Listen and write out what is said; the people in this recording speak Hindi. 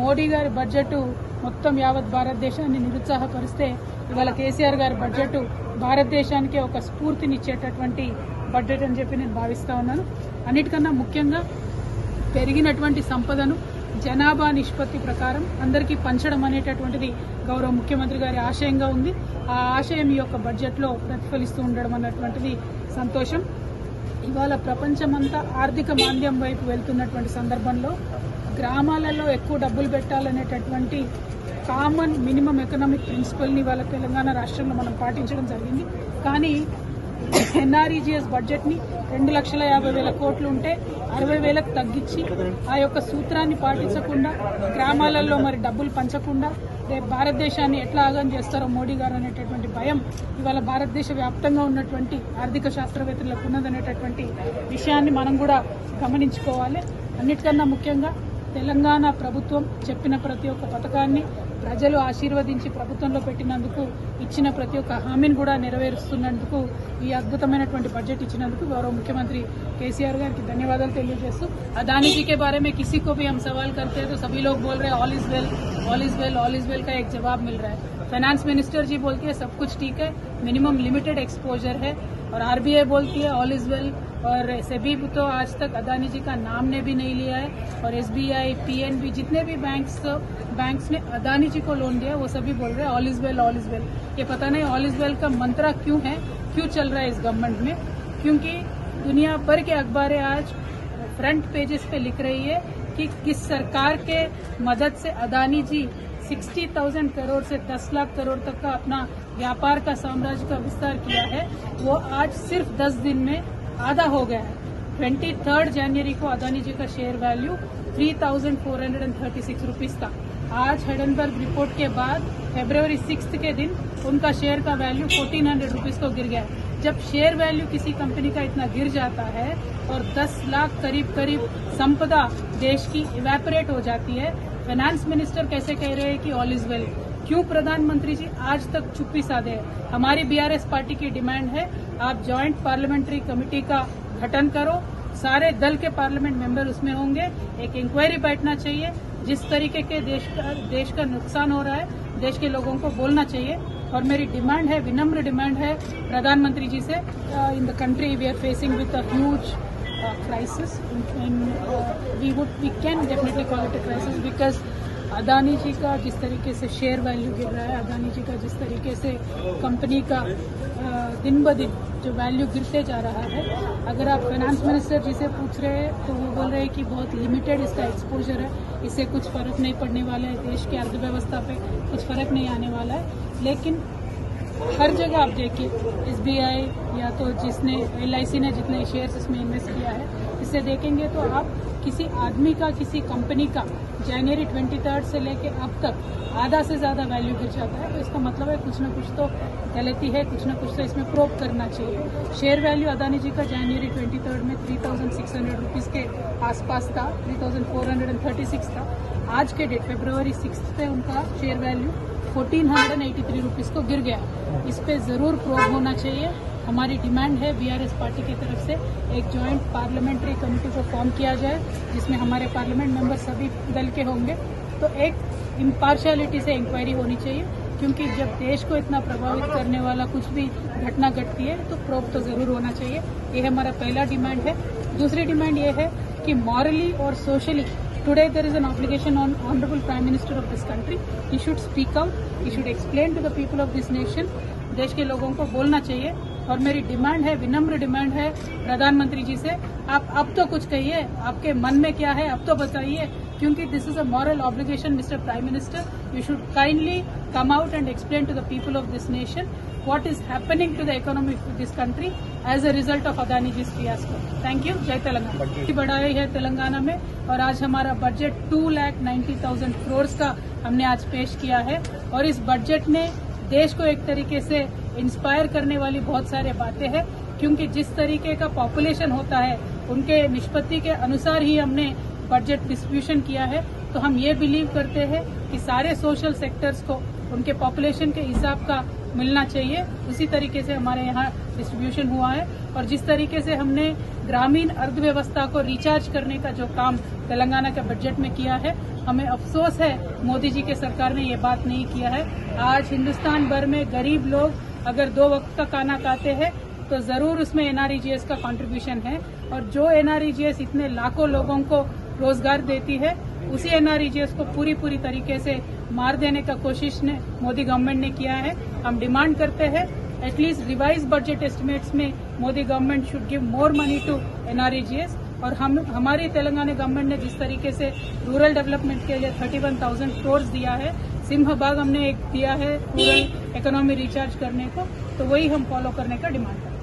మోడీ గారి బడ్జెట్ మొత్తం యావత్ భారతదేశాన్ని నిరుత్సాహపరిస్తే ఇవాళ కేసీఆర్ గారి బడ్జెట్ భారతదేశానికి ఒక స్ఫూర్తినిచ్చేటటువంటి బడ్జెట్ అని చెప్పి నేను భావిస్తా ఉన్నాను. అన్నిటికన్నా ముఖ్యంగా పెరిగినటువంటి సంపదను జనాభా నిష్పత్తి ప్రకారం అందరికీ పంచడం అనేటటువంటిది గౌరవ ముఖ్యమంత్రి గారి ఆశయంగా ఉంది. ఆ ఆశయం ఈ యొక్క బడ్జెట్లో ప్రతిఫలిస్తూ ఉండడం అన్నటువంటిది సంతోషం. ఇవాళ ప్రపంచమంతా ఆర్థిక మాంద్యం వైపు వెళ్తున్నటువంటి సందర్భంలో గ్రామాలలో ఎక్కువ డబ్బులు పెట్టాలనేటటువంటి కామన్ మినిమం ఎకనామిక్ ప్రిన్సిపల్ని ఇవాళ తెలంగాణ రాష్ట్రంలో మనం పాటించడం జరిగింది. కానీ ఎన్ఆర్ఈజీఎస్ బడ్జెట్ని 2,50,000 కోట్లు ఉంటే 60,000కు తగ్గించి ఆ యొక్క సూత్రాన్ని పాటించకుండా గ్రామాలలో మరి డబ్బులు పంచకుండా రేపు భారతదేశాన్ని ఎట్లా ఆగం చేస్తారో మోడీ గారు అనేటటువంటి భయం ఇవాళ భారతదేశ వ్యాప్తంగా ఉన్నటువంటి ఆర్థిక శాస్త్రవేత్తలకు ఉన్నదనేటటువంటి విషయాన్ని మనం కూడా గమనించుకోవాలి. అన్నిటికన్నా ముఖ్యంగా తెలంగాణ ప్రభుత్వం చెప్పిన ప్రతి ఒక్క పథకాన్ని ప్రజలు ఆశీర్వదించి ప్రభుత్వంలో పెట్టినందుకు ఇచ్చిన ప్రతి ఒక్క హామీని కూడా నెరవేరుస్తున్నందుకు ఈ అద్భుతమైనటువంటి బడ్జెట్ ఇచ్చినందుకు గౌరవ ముఖ్యమంత్రి केसीआर గారికి ధన్యవాదాలు తెలియజేస్తూ अदानी जी के बारे में किसी को भी हम सवाल करते हैं तो सभी लोग बोल रहे हैं all is well all is well all is well का एक जवाब मिल रहा है. फाइनेंस मिनिस्टर जी बोलती है सब कुछ ठीक है, मिनिमम लिमिटेड एक्सपोजर है, और आरबीआई बोलती है ऑल इज वेल, और सेबी तो आज तक अदानी जी का नाम ने भी नहीं लिया है, और एसबीआई पीएनबी जितने भी बैंक्स ने अदानी जी को लोन दिया वो सभी बोल रहे हैं all is well all is well. ये पता नहीं ऑल इज वेल का मंत्रा क्यों है, क्यों चल रहा है इस गवर्नमेंट में, क्योंकि दुनिया भर के अखबारें आज फ्रंट पेजेस पे लिख रही है कि किस सरकार के मदद से अदानी जी 60,000 करोड़ से 10 लाख करोड़ तक का अपना व्यापार का साम्राज्य का विस्तार किया है. वो आज सिर्फ 10 दिन में आधा हो गया है. 23 जनवरी को अदानी जी का शेयर वैल्यू 3,436 रुपीज था. आज हिडेनबर्ग रिपोर्ट के बाद फरवरी 6 के दिन उनका शेयर का वैल्यू 1,400 रुपीज को गिर गया. जब शेयर वैल्यू किसी कंपनी का इतना गिर जाता है और 10 लाख करीब संपदा देश की इवेपोरेट हो जाती है, फाइनेंस मिनिस्टर कैसे कह रहे हैं कि ऑल इज वेल? क्यों प्रधानमंत्री जी आज तक चुप्पी साधे हैं? हमारी बीआरएस पार्टी की डिमांड है आप ज्वाइंट पार्लियामेंट्री कमेटी का गठन करो, सारे दल के पार्लियामेंट मेंबर उसमें होंगे, एक इंक्वायरी बैठना चाहिए. जिस तरीके के देश का नुकसान हो रहा है देश के लोगों को बोलना चाहिए. और मेरी डिमांड है, विनम्र डिमांड है प्रधानमंत्री जी से, in the country we are facing with a huge crisis and we can definitely call it a crisis because Adani ji का जिस तरीके से शेयर वैल्यू गिर रहा है, अदानी जी का जिस तरीके से कंपनी का दिन ब दिन जो वैल्यू गिरते जा रहा है. अगर आप फाइनेंस मिनिस्टर जी से पूछ रहे हैं तो वो बोल रहे हैं कि बहुत लिमिटेड इसका एक्सपोजर है, इससे कुछ फर्क नहीं पड़ने वाला है, देश की अर्थव्यवस्था पे कुछ फर्क नहीं आने वाला है. लेकिन हर जगह आप देखिए एसबीआई या तो जिसने एलआईसी ने जितने शेयर्स इसमें इन्वेस्ट किया है, इससे देखेंगे तो आप किसी आदमी का किसी कंपनी का जनवरी 23 से लेके अब तक आधा से ज्यादा वैल्यू गिर जाता है. तो इसका मतलब है कुछ न कुछ तो गलती है, कुछ न कुछ तो इसमें प्रूव करना चाहिए. शेयर वैल्यू अदानी जी का जनवरी 23 में 3,600 रुपीज के आसपास था, 3,436 था. आज के डेट फरवरी 6 पे उनका शेयर वैल्यू 1,483 रुपीज को गिर गया. इस पे जरूर प्रूव होना चाहिए. हमारी डिमांड है बीआरएस पार्टी की तरफ से एक ज्वाइंट पार्लियामेंट्री कमेटी को फॉर्म किया जाए जिसमें हमारे पार्लियामेंट मेंबर सभी दल के होंगे. तो एक इम्पार्शियलिटी से इंक्वायरी होनी चाहिए, क्योंकि जब देश को इतना प्रभावित करने वाला कुछ भी घटना घटती है तो प्रूफ तो जरूर होना चाहिए. ये हमारा पहला डिमांड है. दूसरी डिमांड ये है कि मॉरली और socially today there is an obligation on honorable prime minister of this country. He should speak out, he should explain to the people of this nation. देश के लोगों को बोलना चाहिए. और मेरी डिमांड है, विनम्र डिमांड है प्रधानमंत्री जी से, आप अब तो कुछ कहिए, आपके मन में क्या है अब तो बताइए, क्योंकि this is a moral obligation. Mister prime minister, you should kindly come out and explain to the people of this nation what is happening to the economy of this country as a result of Adani ji's fiasco. Thank you. जय तेलंगाना. बढ़ाई है तेलंगाना में, और आज हमारा बजट 2,90,000 करोड़ का हमने आज पेश किया है. और इस बजट ने देश को एक तरीके से इंस्पायर करने वाली बहुत सारे बातें हैं, क्योंकि जिस तरीके का पॉपुलेशन होता है उनके निष्पत्ति के अनुसार ही हमने बजट डिस्ट्रीब्यूशन किया है. तो हम ये बिलीव करते हैं कि सारे सोशल सेक्टर्स को उनके पॉपुलेशन के हिसाब का मिलना चाहिए. उसी तरीके से हमारे यहाँ डिस्ट्रीब्यूशन हुआ है. और जिस तरीके से हमने ग्रामीण अर्थव्यवस्था को रिचार्ज करने का जो काम तेलंगाना के बजट में किया है, हमें अफसोस है मोदी जी के सरकार ने ये बात नहीं किया है। आज हिंदुस्तान भर में गरीब लोग अगर 2 वक्त का खाना खाते हैं तो जरूर उसमें एनआरईजीएस का कंट्रीब्यूशन है, और जो एनआरईजीएस इतने लाखों लोगों को रोजगार देती है, उसी एनआरईजीएस को पूरी तरीके से मार देने का कोशिश ने मोदी गवर्नमेंट ने किया है। हम डिमांड करते हैं एटलीस्ट रिवाइज बजट एस्टिमेट्स में Modi government should give more money to NREGS. और हमारी तेलंगाना गवर्नमेंट ने जिस तरीके से रूरल डेवलपमेंट के लिए 31,000 करोड़ दिया है, सिंहभाग हमने एक दिया है रूरल इकोनॉमी रिचार्ज करने को, तो वही हम फॉलो करने का डिमांड करते हैं।